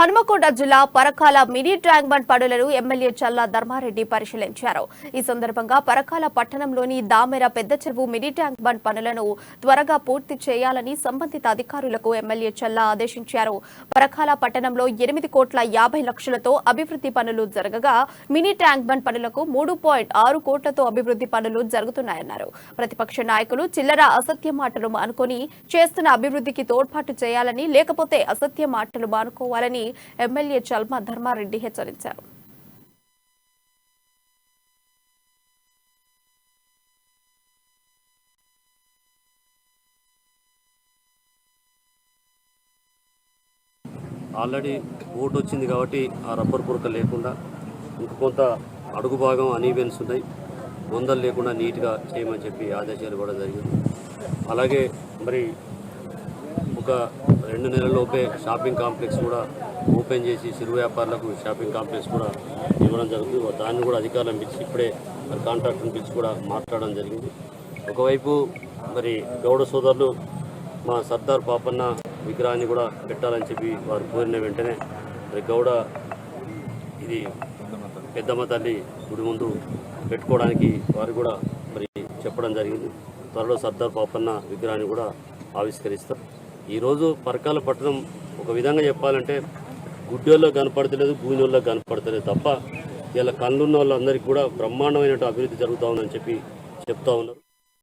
హనుమకొండ జిల్లా Parakala mini tank bund పనులను MLA చల్లా ధర్మారెడ్డి పరిశీలించారు. ఈ సందర్భంగా పరకాల పట్టణంలోని దామెర పెద్ద చెరువు మినీ ట్యాంక్ బండ్ పనులను త్వరగా పూర్తి చేయాలని సంబంధిత అధికారులకు ఎమ్మెల్యే చల్లా ఆదేశించారు. పరకాల పట్టణంలో 8,50,00,000తో అభివృద్ధి పనులు జరగగా మినీ ట్యాంక్ బండ్ పనులకు 3.6 కోట్లతో అభివృద్ధి పనులు జరుగుతున్నాయన్నారు. ప్రతిపక్ష నాయకులు చిల్లర అసత్య మాటలు అనుకుని చేస్తున్న అభివృద్ధికి తోడ్పాటు చేయాలని, లేకపోతే అసత్య మాటలు మానుకోవాలని ఎమ్మెల్యే చల్లా ధర్మారెడ్డి హెచ్చరించారు. ఆల్రెడీ ఓటు వచ్చింది కాబట్టి ఆ రబ్బర్ పురక లేకుండా ఇంక కొంత అడుగు భాగం అనీవెన్స్ ఉన్నాయి, వందలు లేకుండా నీట్గా చేయమని చెప్పి ఆదేశాలు కూడా జరిగింది. అలాగే మరి ఒక 2 నెలల్లోపే షాపింగ్ కాంప్లెక్స్ కూడా ఓపెన్ చేసి చిరు వ్యాపారులకు షాపింగ్ కాంప్లెక్స్ కూడా ఇవ్వడం జరుగుతుంది. దాన్ని కూడా అధికారులను పిలిచి ఇప్పుడే మరి కాంట్రాక్టర్ని పిలిచి కూడా మాట్లాడడం జరిగింది. ఒకవైపు మరి గౌడ సోదరులు మా సర్దార్ పాపన్న విగ్రహాన్ని కూడా పెట్టాలని చెప్పి వారు కోరిన వెంటనే మరి గౌడ ఇది పెద్దమ్మ తల్లి గుడి ముందు పెట్టుకోవడానికి వారు కూడా మరి చెప్పడం జరిగింది. త్వరలో సర్దార్ పాపన్న విగ్రహాన్ని కూడా ఆవిష్కరిస్తారు. ఈరోజు పరకాల పట్టణం ఒక విధంగా చెప్పాలంటే గుడ్డోళ్ళలో కనపడతలేదు, గూనెల్లో కనపడతలేదు తప్ప ఇలా కళ్ళున్న వాళ్ళందరికీ కూడా బ్రహ్మాండమైన అభివృద్ధి జరుగుతూ ఉందని చెప్పి చెప్తా ఉన్నారు.